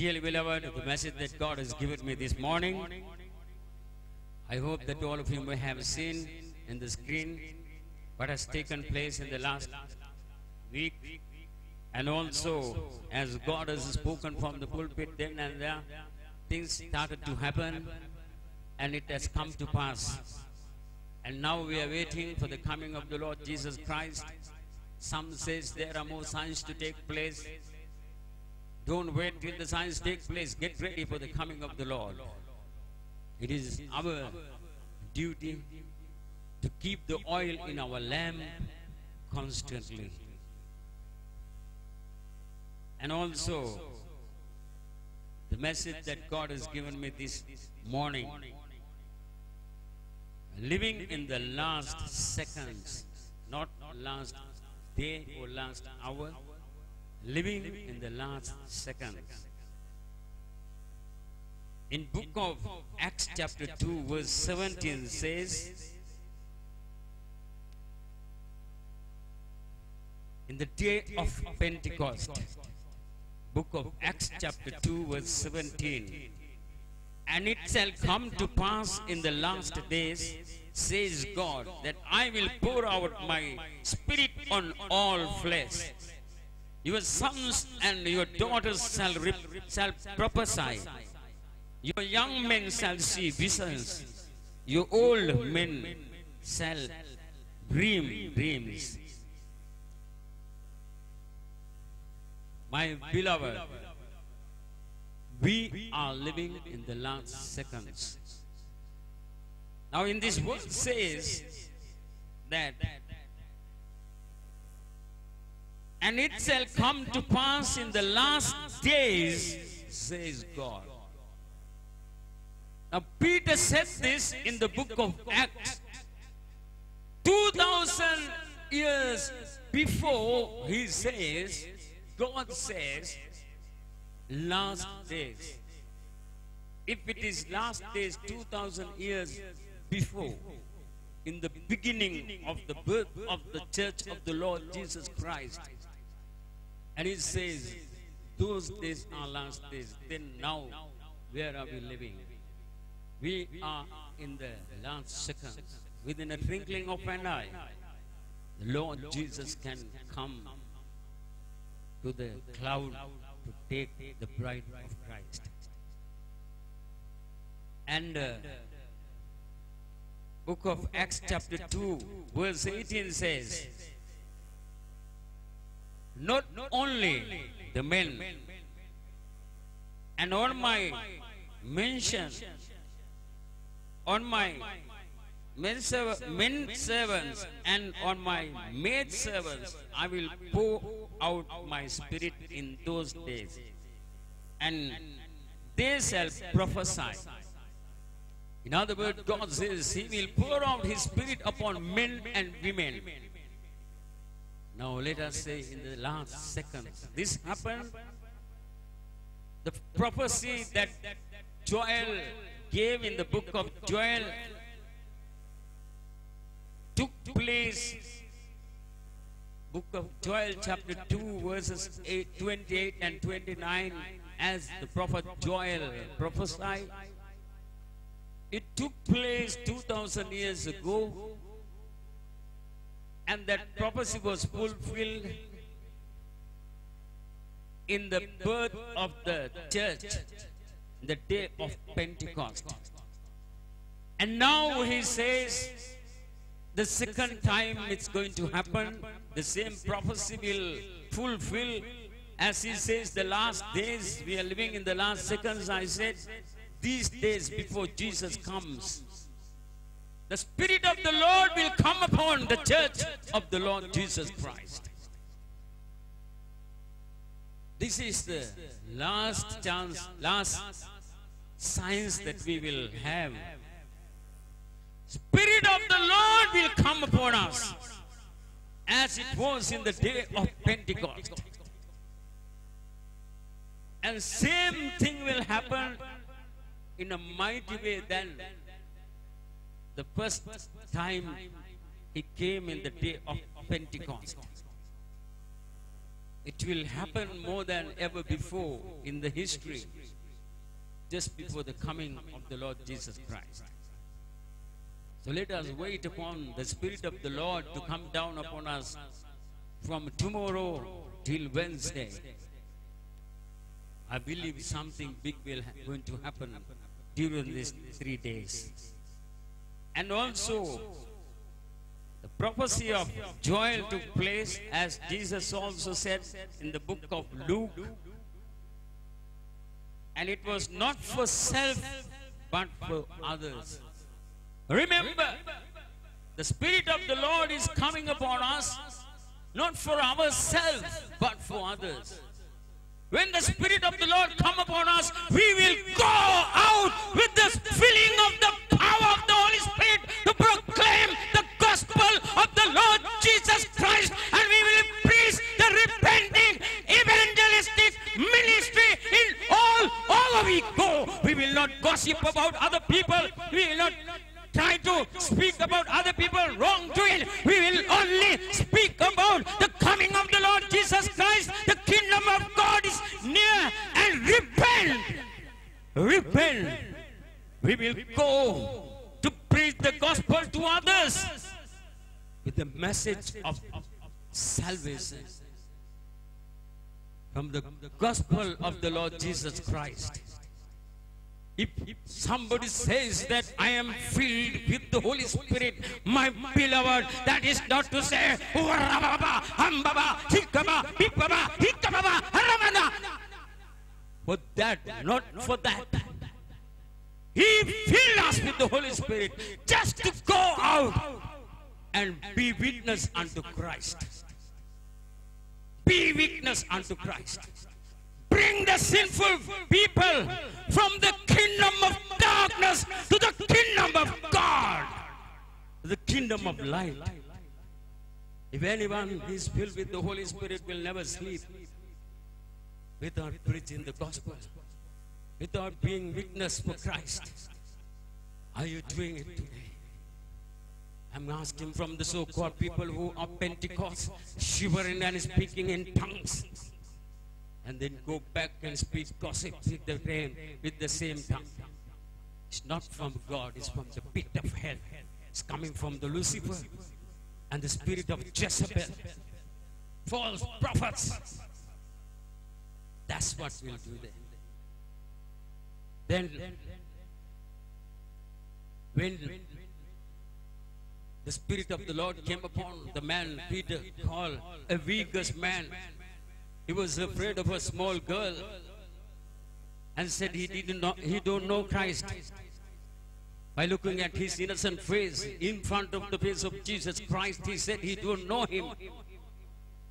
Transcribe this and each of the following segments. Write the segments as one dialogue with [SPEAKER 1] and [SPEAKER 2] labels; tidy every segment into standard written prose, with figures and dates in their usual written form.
[SPEAKER 1] Dearly beloved, the message that God has given me this morning, I hope that all of you may have seen in the screen what has taken place in the last week, and also as God has spoken from the pulpit then and there, things started to happen and it has come to pass. And now we are waiting for the coming of the Lord Jesus Christ. Some says there are more signs to take place. Don't wait till the signs take place. Get ready for the coming of the Lord. It is our duty to keep the oil in our lamp constantly. And also, the message that God has given me this morning, living in the last seconds, not last day or last hour, living in the last seconds. In book of Acts chapter 2 verse 17 says, in the day of Pentecost, book of Acts chapter 2 verse 17, and it shall come to pass in the last days, says God, that I will pour out my spirit on all flesh. Your sons and your daughters shall prophesy. Your young men shall see visions. Your old men shall dream dreams. My beloved, we are living in the last seconds. Now in this verse says that, and it shall come to pass in the last days, says God. Now Peter said this in the book of Acts 2000 years before. He says, God says, last days. If it is last days 2000 years before, in the beginning of the birth of the church of the Lord Jesus Christ, and it says those days are last days, then now where are we living? We are in the last second. Within a twinkling of an eye, the Lord Jesus can come to the cloud to take the bride of Christ. And book of Acts chapter 2 verse 18 says, not only the men, and on my mention, on my men servants and on my maid servants, I will pour out my spirit in those days, and they shall prophesy. In other words, God says He will pour out His spirit upon men and women. Now let us say in the last seconds. This happened. The prophecy that Joel gave in the book of Joel took place. Book of Joel chapter 2 verses 28 and 29, as the prophet Joel prophesied. It took place 2000 years ago, and that prophecy was fulfilled in the birth of the church, the day of Pentecost. And now He says the second time it's going to happen, the same prophecy will fulfill. As He says, the last days, we are living in the last seconds. I said, these days before Jesus comes, the Spirit of the Lord will come upon the church of the Lord Jesus Christ. This is the last chance, last signs that we will have. Spirit of the Lord will come upon us, as it was in the day of Pentecost. And same thing will happen in a mighty way than the first time He came in the day of Pentecost. It will happen more than ever before in the history, just before the coming of the Lord Jesus Christ. So let us wait upon the Spirit of the Lord to come down upon us from tomorrow till Wednesday. I believe something big will going to happen during these 3 days. And also, the prophecy of Joel took place, as Jesus also said in the book of Luke. And it was not for self, but for others. Remember, the Spirit of the Lord is coming upon us, not for ourselves, but for others. When the Spirit of the Lord come upon us, we will go out with the filling of the power of the Holy Spirit to proclaim the gospel of the Lord Jesus Christ, and we will preach the repenting evangelistic ministry in all over we go. We will not gossip about other people. We will not try to speak about other people wrongdoing. We will only speak about the coming of the Lord Jesus Christ. The kingdom of God is near, and repent. Repent. We will go to preach the gospel to others with the message of salvation from the gospel of the Lord Jesus Christ. If somebody says that I am filled with the Holy Spirit, my beloved, that is not to say, for that, not for that. He filled us with the Holy Spirit just to go out and be witness unto Christ. Be witness unto Christ. Bring the sinful people from the kingdom of darkness to the kingdom of God, the kingdom of light. If anyone is filled with the Holy Spirit will never sleep without preaching the gospel, without being witness for Christ. Are you doing it today? I'm asking from the so-called people who are Pentecost, shivering and speaking in tongues, and then go back and speak gossip with the same tongue. It's not from God, it's from the pit of hell. It's coming from the Lucifer and the spirit of Jezebel, false prophets. That's what we'll do then. Then, when the Spirit of the Lord came upon the man Peter, called a vigorous man, he was afraid of a small girl and said he don't know Christ. By looking at his innocent face in front of the face of Jesus Christ, he said he don't know him.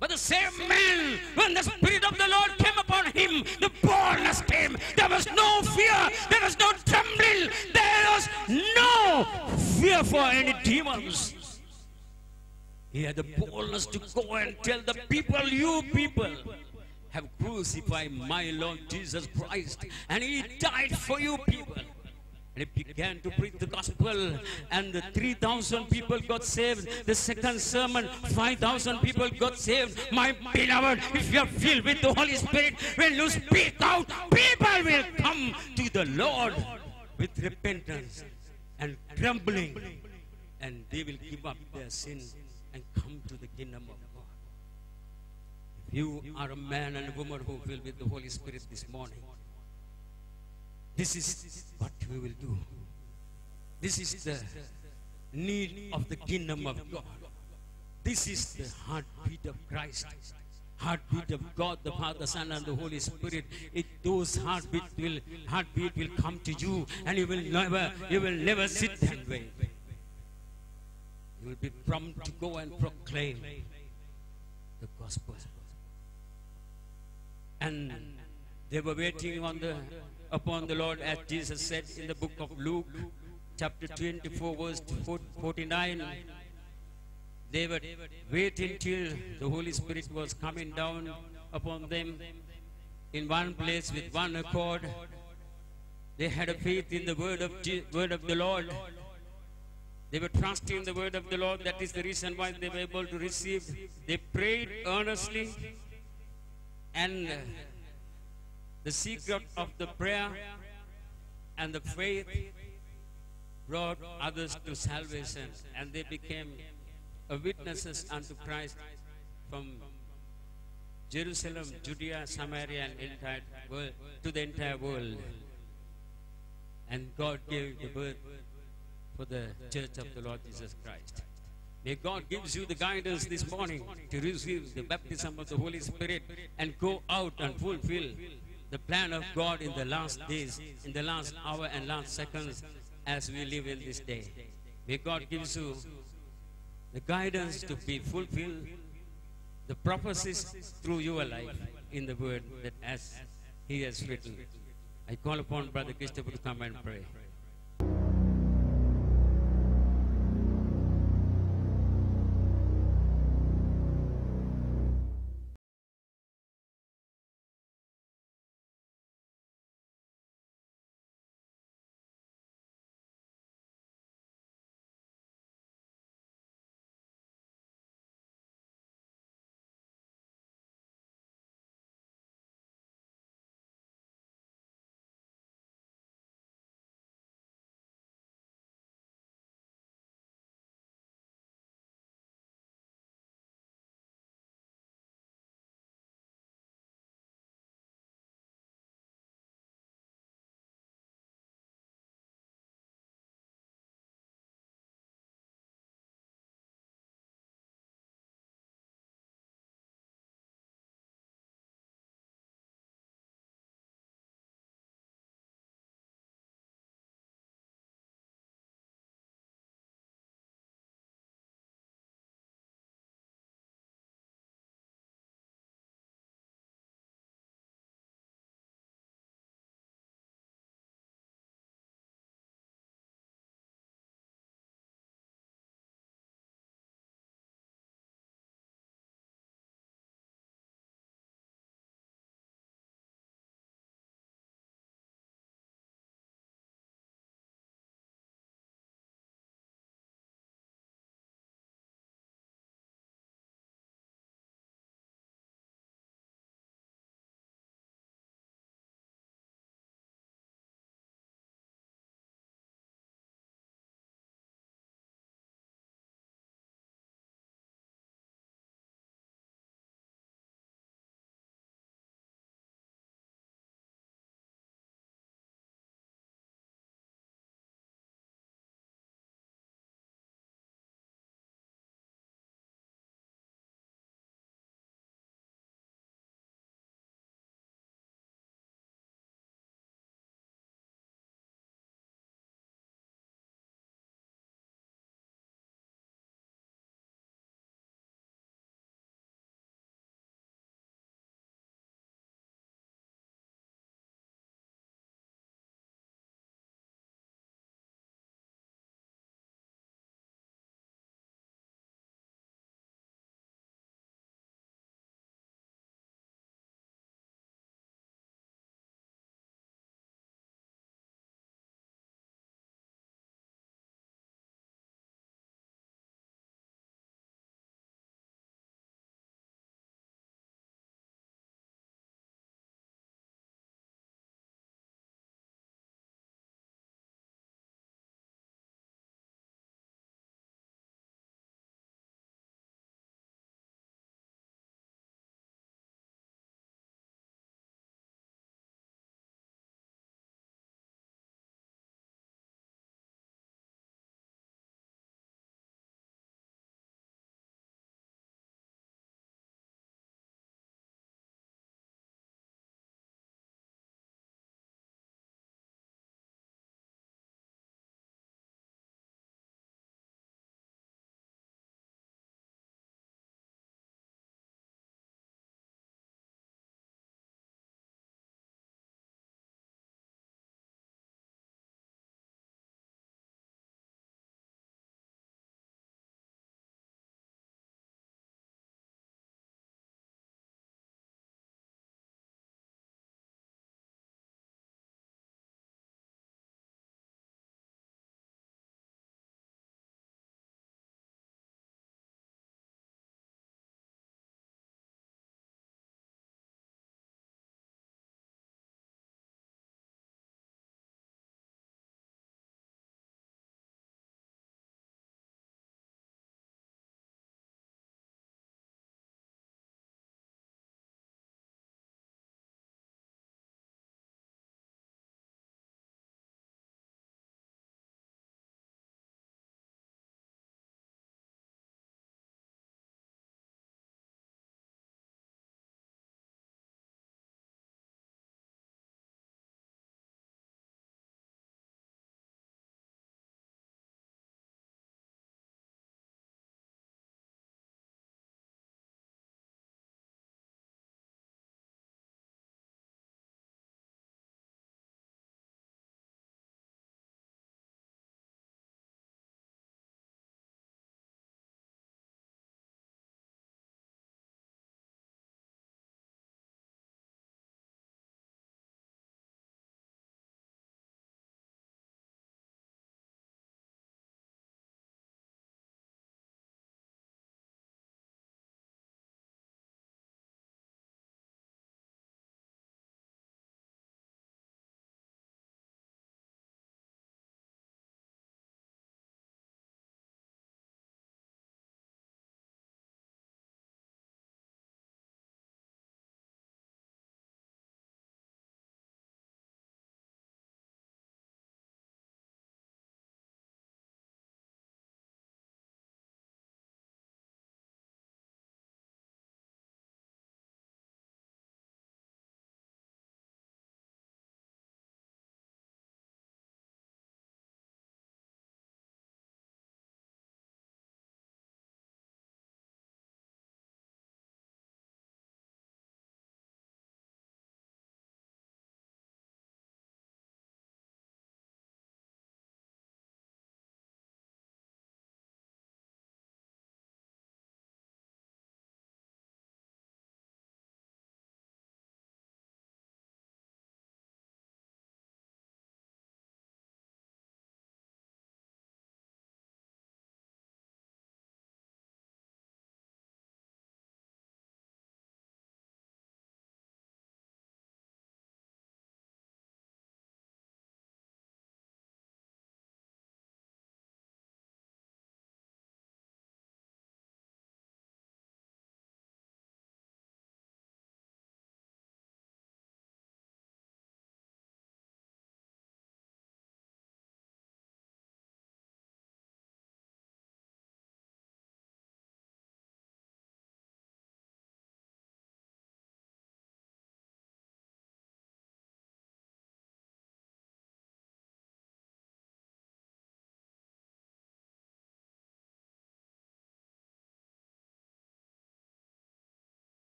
[SPEAKER 1] But the same man, when the Spirit of the Lord came upon him, the boldness came. There was no fear, there was no trembling, there was no fear for any demons. He had the boldness to go and tell the people, you people have crucified my Lord Jesus Christ, and he died for you people. And he began to preach the gospel, and the 3,000 people got saved. The second sermon, 5,000 people got saved. My beloved, if you are filled with the Holy Spirit, when you speak out, people will come to the Lord with repentance and trembling, and they will give up their sin and come to the kingdom of God. If you are a man and a woman who are filled with the Holy Spirit this morning, this is what we will do. This is the need of the kingdom of God. This is the heartbeat of Christ. Heartbeat of God, the Father, Son, and the Holy Spirit. Those heartbeat will come to you, and you will never sit and wait. You will be prompt to go and proclaim the gospel. And they were waiting upon the Lord, as Jesus said in the book of Luke, chapter 24, verse 49. They were waiting till the Holy Spirit was coming down upon them in one place with one accord. They had a faith in the word of the Lord. They were trusting the word of the Lord. That is the reason why they were able to receive. They prayed earnestly, And the secret of the prayer and the faith brought others to salvation, and they became witnesses unto Christ from Jerusalem, Judea, Samaria, and entire world, to the entire world. And God gave the birth for the church of the Lord Jesus Christ. May God gives you the guidance this morning to receive the baptism of the Holy Spirit and go out and fulfill the plan of God in the last days, in the last hour and last seconds as we live in this day. May God gives you the guidance to be fulfilled the prophecies through your life in the word that as he has written. I call upon Brother Christopher to come and pray.